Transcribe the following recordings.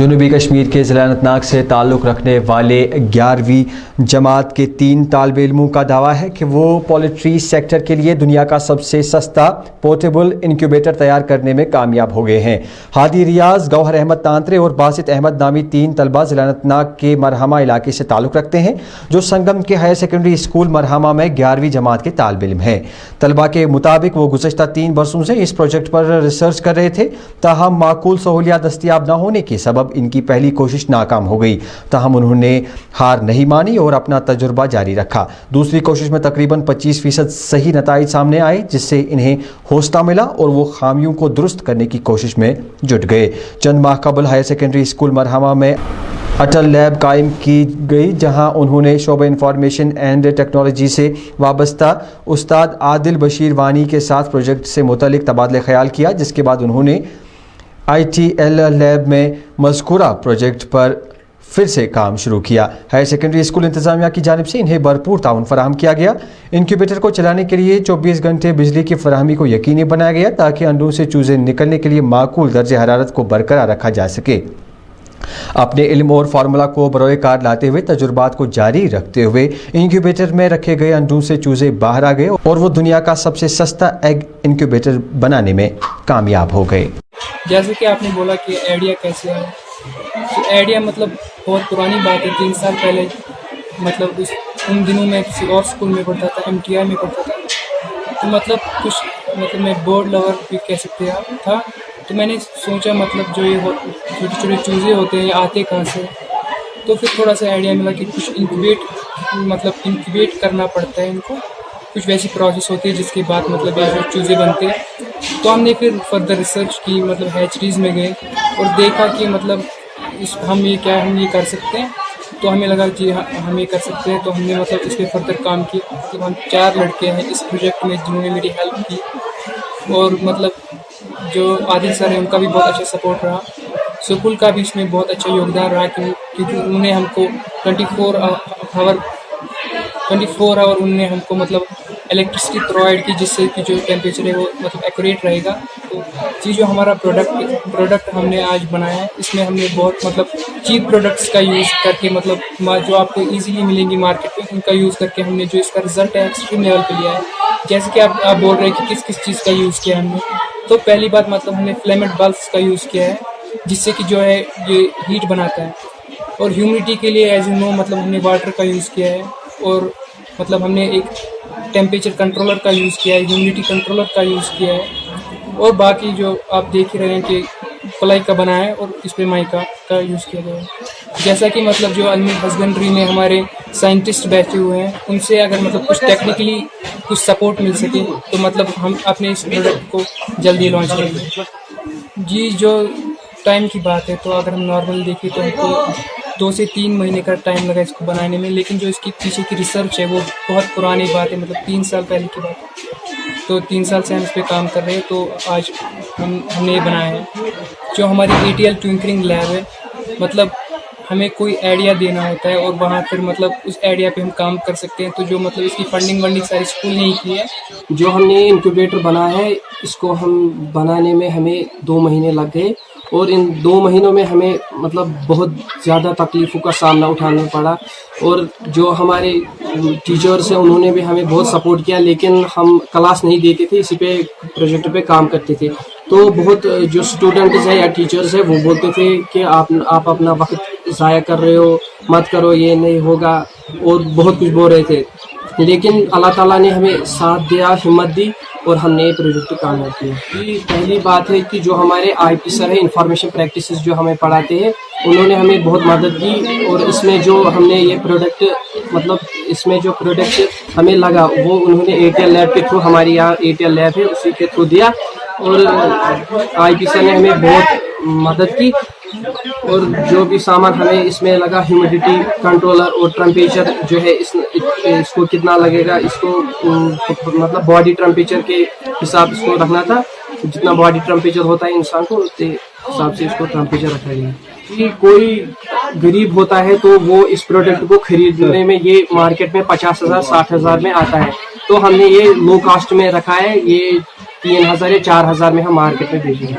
जनूबी कश्मीर के ज़िला अनंतनाग से ताल्लुक़ रखने वाले 11वीं जमात के 3 तालिब इल्मों का दावा है कि वो पोल्ट्री सेक्टर के लिए दुनिया का सबसे सस्ता पोर्टेबल इंक्यूबेटर तैयार करने में कामयाब हो गए हैं। हादी रियाज, गौहर अहमद तांत्रे और बासित अहमद नामी 3 तलबा ज़िला अनंतनाग के मरहमा इलाके से ताल्लुक़ रखते हैं, जो संगम के हायर सेकेंडरी स्कूल मरहमा में 11वीं जमात के तालिब इल्म हैं। तलबा के मुताबिक वो गुज़श्ता 3 बरसों से इस प्रोजेक्ट पर रिसर्च कर रहे थे, ताहम माकूल सहूलियात दस्तियाब न होने के सबब इनकी पहली कोशिश नाकाम हो गई। ताहम उन्होंने हार नहीं मानी और अपना तजुर्बा जारी रखा। दूसरी कोशिश में तकरीबन 25% सही नताइज सामने आए, जिससे इन्हें हौसला मिला और वो खामियों को दुरुस्त करने की कोशिश में जुट गए। चंद माह कबल हायर सेकेंडरी स्कूल मरहमा में अटल लैब कायम की गई, जहां उन्होंने शोबा इंफॉर्मेशन एंड टेक्नोलॉजी से वाबस्ता उस्ताद आदिल बशीर वानी के साथ प्रोजेक्ट से मुतल्लिक तबादला ख्याल किया, जिसके बाद उन्होंने ITL लैब में मज़कूरा प्रोजेक्ट पर फिर से काम शुरू किया। हायर सेकेंडरी स्कूल इंतज़ामिया की जानिब से इन्हें भरपूर ताउन फराहम किया गया। इंक्यूबेटर को चलाने के लिए 24 घंटे बिजली की फराहमी को यकीनी बनाया गया, ताकि अंडों से चूज़े निकलने के लिए माकूल दर्जे हरारत को बरकरार रखा जा सके। अपने इल्म और फार्मूला को बरोए कार लाते हुए तजुर्बात को जारी रखते हुए इंक्यूबेटर में रखे गए अंडों से चूजे बाहर आ गए और वो दुनिया का सबसे सस्ता एग इंक्यूबेटर बनाने में कामयाब हो गए। जैसे कि आपने बोला कि आइडिया कैसे है, तो आइडिया मतलब बहुत पुरानी बात है। 3 साल पहले मतलब उन दिनों में किसी और स्कूल में पढ़ता था, MTI में पढ़ता था, तो मतलब कुछ मतलब मैं बोर्ड लेवल भी कह सकते हैं था। तो मैंने सोचा मतलब जो ये छोटे छोटे चूज़े होते हैं ये आते कहाँ से, तो फिर थोड़ा सा आइडिया मिला कि कुछ इंक्यूबेट करना पड़ता है इनको, कुछ वैसी प्रोसेस होती है जिसके बाद मतलब ये जो चूज़े बनते हैं। तो हमने फिर फर्दर रिसर्च की, मतलब हैचरीज में गए और देखा कि मतलब हम ये कर सकते हैं। तो हमें लगा कि हम ये कर सकते हैं, तो हमने मतलब इस पर फर्दर काम किया। मतलब हम 4 लड़के हैं इस प्रोजेक्ट में जिन्होंने मेरी हेल्प की, और मतलब जो आदिल सर है उनका भी बहुत अच्छा सपोर्ट रहा। स्कूल का भी इसमें बहुत अच्छा योगदान रहा, क्योंकि उन्होंने हमको 24 आवर उन्होंने हमको मतलब इलेक्ट्रिसिटी प्रोवाइड की, जिससे कि जो टेम्परेचर है वो मतलब एक्यूरेट रहेगा। तो ये जो हमारा प्रोडक्ट हमने आज बनाया है, इसमें हमने बहुत मतलब चीप प्रोडक्ट्स का यूज़ करके, मतलब जो आपको इजीली मिलेंगी मार्केट में, उनका यूज़ करके हमने जो इसका रिजल्ट है एक्सट्रीम लेवल पे लिया है। जैसे कि आप बोल रहे हैं कि किस किस चीज़ का यूज़ किया हमने, तो पहली बात मतलब हमने फिलामेंट बल्ब्स का यूज़ किया है, जिससे कि जो है ये हीट बनाता है। और ह्यूमिडिटी के लिए एज यू नो मतलब हमने वाटर का यूज़ किया है, और मतलब हमने एक टेम्परेचर कंट्रोलर का यूज़ किया है, ह्यूमिडिटी कंट्रोलर का यूज़ किया है, और बाकी जो आप देख ही रहे हैं कि प्लाई का बना है और इस पर माइका का यूज़ किया गया है। जैसा कि मतलब जो एनिमल हस्बेंड्री में हमारे साइंटिस्ट बैठे हुए हैं, उनसे अगर मतलब कुछ टेक्निकली कुछ सपोर्ट मिल सके तो मतलब हम अपने इस प्रोडक्ट को जल्दी लॉन्च करेंगे। जी, जो टाइम की बात है, तो अगर हम नॉर्मल देखें तो हमको 2 से 3 महीने का टाइम लगा इसको बनाने में, लेकिन जो इसकी पीछे की रिसर्च है वो बहुत पुरानी बात है, मतलब 3 साल पहले की बात है। तो 3 साल से हम इस पर काम कर रहे हैं, तो आज हमने ये बनाया है। जो हमारी ATL ट्विंकलिंग लैब है, मतलब हमें कोई आइडिया देना होता है और वहाँ फिर मतलब उस आइडिया पे हम काम कर सकते हैं। तो जो मतलब इसकी फंडिंग सारी स्कूल ने ही की है। जो हमने इंक्यूबेटर बनाया है, इसको हम बनाने में हमें 2 महीने लग गए, और इन 2 महीनों में हमें मतलब बहुत ज़्यादा तकलीफ़ों का सामना उठाना पड़ा। और जो हमारे टीचर्स हैं उन्होंने भी हमें बहुत सपोर्ट किया, लेकिन हम क्लास नहीं देते थे, इसी पे प्रोजेक्ट पे काम करते थे। तो बहुत जो स्टूडेंट्स हैं या टीचर्स हैं वो बोलते थे कि आप अपना वक्त ज़ाया कर रहे हो, मत करो, ये नहीं होगा, और बहुत कुछ बोल रहे थे। लेकिन अल्लाह ताला ने हमें साथ दिया, हिम्मत दी, और हमने ये प्रोजेक्ट कामयाब किया। पहली बात है कि जो हमारे IP सर है, इंफॉर्मेशन प्रैक्टिसेस जो हमें पढ़ाते हैं, उन्होंने हमें बहुत मदद की। और इसमें जो हमने ये प्रोडक्ट मतलब इसमें जो प्रोडक्ट हमें लगा वो उन्होंने ATL लैब के थ्रू, हमारी यहाँ ATL लैब है उसी के थ्रू दिया, और IP सर ने हमें बहुत मदद की। और जो भी सामान हमें इसमें लगा, ह्यूमिडिटी कंट्रोलर और टेम्परेचर जो है इसको कितना लगेगा, इसको मतलब बॉडी टेम्परेचर के हिसाब इसको रखना था। जितना बॉडी टेम्परेचर होता है इंसान को, उसके हिसाब से इसको टेम्परेचर रखा गया। कि कोई गरीब होता है तो वो इस प्रोडक्ट को खरीदने में ये मार्केट में 50,000 60,000 में आता है, तो हमने ये लो कास्ट में रखा है। ये 3,000 या 4,000 में हम मार्केट में बेचेंगे।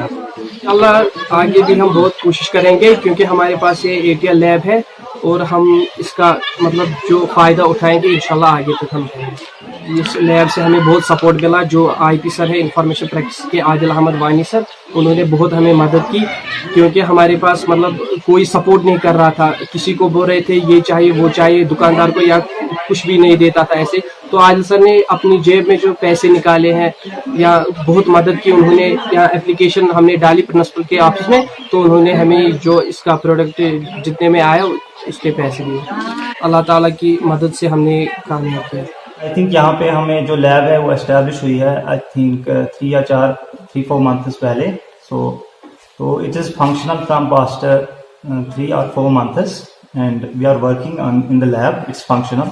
इंशाल्लाह आगे भी हम बहुत कोशिश करेंगे, क्योंकि हमारे पास ये ATL लैब है और हम इसका मतलब जो फ़ायदा उठाएंगे इंशाल्लाह आगे तक हम जाएंगे। इस लैब से हमें बहुत सपोर्ट मिला। जो IP सर है इंफॉर्मेशन प्रैक्टिस के आदिल अहमद वानी सर, उन्होंने बहुत हमें मदद की, क्योंकि हमारे पास मतलब कोई सपोर्ट नहीं कर रहा था। किसी को बोल रहे थे ये चाहिए वो चाहिए, दुकानदार को या कुछ भी नहीं देता था ऐसे। तो आदिल सर ने अपनी जेब में जो पैसे निकाले हैं या बहुत मदद की उन्होंने, या एप्लीकेशन हमने डाली प्रिंसिपल के ऑफिस में, तो उन्होंने हमें जो इसका प्रोडक्ट जितने में आया उसके पैसे दिए। अल्लाह ताला की मदद से हमने कामयाब किया। आई थिंक यहाँ पे हमें जो लैब है वो एस्टेब्लिश हुई है आई थिंक 3-4 मंथ्स पहले। so it is functional from past 3 or 4 months and we are working on in the lab. It's functional.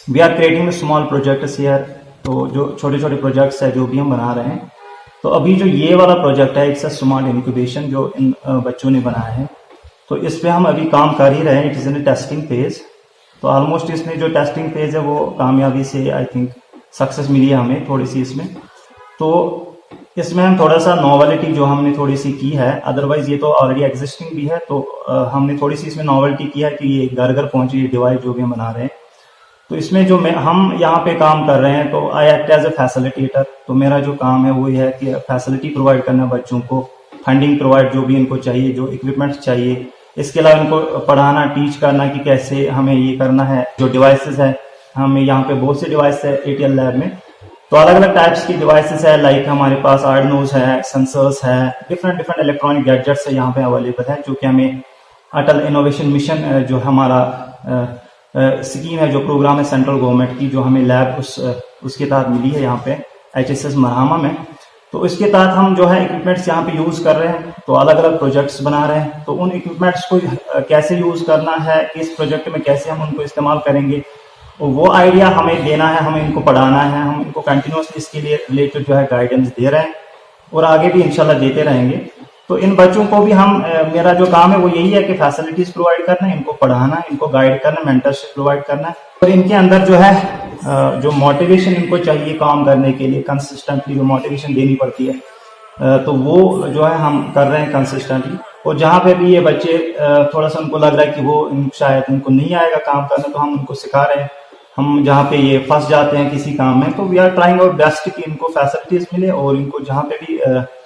We are creating small projects here. तो जो छोटे छोटे प्रोजेक्ट्स है जो भी हम बना रहे हैं, तो अभी जो ये वाला प्रोजेक्ट है इट्स अ स्मार्ट इंक्यूबेशन जो इन बच्चों ने बनाया है, तो इस पे हम अभी काम कर ही रहे हैं। It is in testing phase. तो ऑलमोस्ट इसमें जो टेस्टिंग फेज है वो कामयाबी से आई थिंक सक्सेस मिली है हमें थोड़ी सी इसमें। तो इसमें हम थोड़ा सा नॉवेलिटी जो हमने थोड़ी सी की है, अदरवाइज ये तो ऑलरेडी एग्जिस्टिंग भी है, तो हमने थोड़ी सी इसमें नॉवेलिटी की है कि ये घर घर पहुंचे ये डिवाइस जो भी हम बना रहे हैं। तो इसमें जो हम यहाँ पे काम कर रहे हैं, तो I act as a facilitator. तो मेरा जो काम है वो ये है कि फैसिलिटी प्रोवाइड करना बच्चों को, फंडिंग प्रोवाइड जो भी इनको चाहिए, जो इक्विपमेंट्स चाहिए, इसके अलावा इनको पढ़ाना, टीच करना कि कैसे हमें ये करना है। जो डिवाइसेस है, हमें यहाँ पे बहुत से डिवाइस है ATL लैब में, तो अलग अलग टाइप्स की डिवाइसेस है। लाइक हमारे पास आर्डिनोज है, सेंसर्स है, डिफरेंट इलेक्ट्रॉनिक गैजेट्स है यहाँ पे अवेलेबल है, जो कि हमें अटल इनोवेशन मिशन जो हमारा स्कीम है, जो प्रोग्राम है सेंट्रल गवर्नमेंट की, जो हमें लैब उसके तहत मिली है यहाँ पे HSS मरहामा में। तो इसके तहत हम जो है इक्विपमेंट्स यहाँ पे यूज कर रहे हैं, तो अलग अलग प्रोजेक्ट्स बना रहे हैं। तो उन इक्विपमेंट्स को कैसे यूज करना है, इस प्रोजेक्ट में कैसे हम उनको इस्तेमाल करेंगे, वो आइडिया हमें देना है, हमें इनको पढ़ाना है। हम इनको कंटिन्यूसली इसके लिए रिलेटेड जो है गाइडेंस दे रहे हैं और आगे भी इंशाल्लाह देते रहेंगे। तो इन बच्चों को भी हम, मेरा जो काम है वो यही है कि फैसिलिटीज प्रोवाइड करना, इनको पढ़ाना, इनको गाइड करना, मेंटरशिप प्रोवाइड करना, और इनके अंदर जो है जो मोटिवेशन इनको चाहिए काम करने के लिए, कंसिस्टेंटली जो मोटिवेशन देनी पड़ती है, तो वो जो है हम कर रहे हैं कंसिस्टेंटली। और जहाँ पे भी ये बच्चे थोड़ा सा उनको लग रहा है कि वो शायद उनको नहीं आएगा काम करना, तो हम उनको सिखा रहे हैं। हम जहाँ पे ये फंस जाते हैं किसी काम में, तो we are trying our best कि इनको फैसिलिटीज मिले, और इनको जहाँ पे भी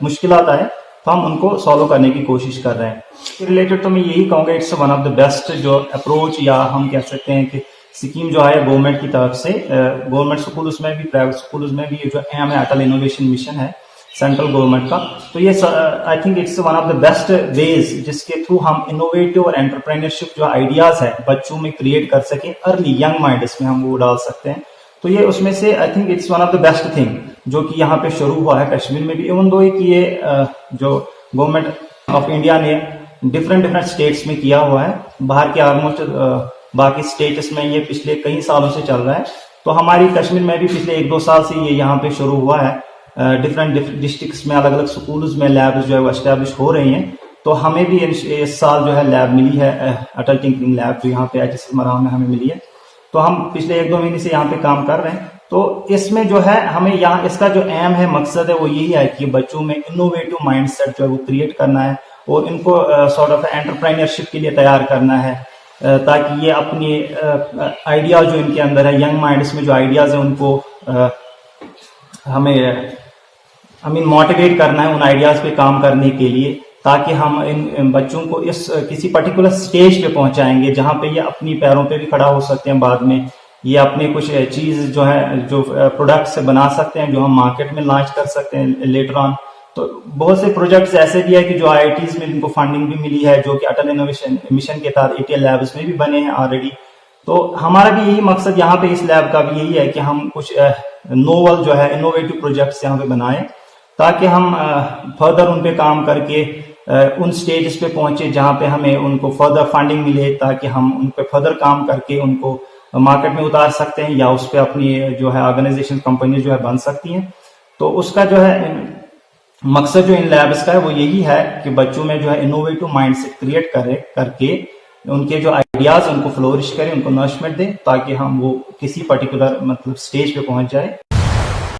मुश्किल आता है तो हम उनको सॉल्व करने की कोशिश कर रहे हैं। रिलेटेड तो मैं यही कहूँगा, it's one of the best जो अप्रोच, या हम कह सकते हैं कि स्कीम जो है गवर्नमेंट की तरफ से, गवर्नमेंट स्कूल में भी, प्राइवेट स्कूल में भी, ये जो एम है अटल इनोवेशन मिशन है सेंट्रल गवर्नमेंट का, तो ये I think it's one of the best veg जिसके थ्रू हम इनोवेटिव और एंटरप्रेन्योरशिप जो आइडियाज है बच्चों में क्रिएट कर सके, अर्ली यंग माइंड इसमें हम वो डाल सकते हैं। तो ये उसमें से I think it's one of the best thing जो कि यहाँ पे शुरू हुआ है कश्मीर में भी। इवन दो कि ये जो गवर्नमेंट ऑफ इंडिया ने डिफरेंट स्टेट्स में किया हुआ है, बाहर के ऑलमोस्ट बाकी स्टेट्स में ये पिछले कई सालों से चल रहा है, तो हमारी कश्मीर में भी पिछले 1-2 साल से ये यहाँ पे शुरू हुआ है। डिफरेंट डिस्ट्रिक्ट्स में अलग अलग स्कूल्स में लैब्स जो है वो एस्टेब्लिश हो रही हैं। तो हमें भी इस साल जो है लैब मिली है, अटल टिंकरिंग लैब, जो यहाँ पे HSS मरहामा में हमें मिली है। तो हम पिछले 1-2 महीने से यहाँ पे काम कर रहे हैं। तो इसमें जो है हमें यहाँ, इसका जो एम है, मकसद है, वो यही है कि बच्चों में इनोवेटिव माइंडसेट जो है वो क्रिएट करना है, और इनको सॉर्ट ऑफ एंटरप्रेन्योरशिप के लिए तैयार करना है, ताकि ये अपनी आइडिया जो इनके अंदर है, यंग माइंड्स में जो आइडियाज है, उनको हमें मोटिवेट करना है उन आइडियाज पे काम करने के लिए, ताकि हम इन बच्चों को इस किसी पर्टिकुलर स्टेज पे पहुंचाएंगे जहां पे ये अपनी पैरों पे भी खड़ा हो सकते हैं। बाद में ये अपने कुछ चीज जो है, जो प्रोडक्ट्स बना सकते हैं, जो हम मार्केट में लॉन्च कर सकते हैं लेटर ऑन। तो बहुत से प्रोजेक्ट्स ऐसे भी है कि जो IITs में इनको फंडिंग भी मिली है, जो कि अटल इनोवेशन मिशन के तहत ATL लैब्स में भी बने हैं ऑलरेडी। तो हमारा भी यही मकसद यहाँ पे इस लैब का भी यही है कि हम कुछ नोवल जो है इनोवेटिव प्रोजेक्ट्स यहाँ पे बनाएं, ताकि हम फर्दर उन पे काम करके उन स्टेज पे पहुंचे जहाँ पे हमें उनको फर्दर फंडिंग मिले, ताकि हम उन पे फर्दर काम करके उनको मार्केट में उतार सकते हैं, या उस पे अपनी जो है ऑर्गेनाइजेशन कंपनी जो है बन सकती हैं। तो उसका जो है मकसद जो इन लैब्स का है वो यही है कि बच्चों में जो है इनोवेटिव माइंडसेट क्रिएट करके उनके जो आइडियाज उनको फ्लोरिश करें, उनको नरिशमेंट दें, ताकि हम वो किसी पर्टिकुलर मतलब स्टेज पे पहुंच जाए।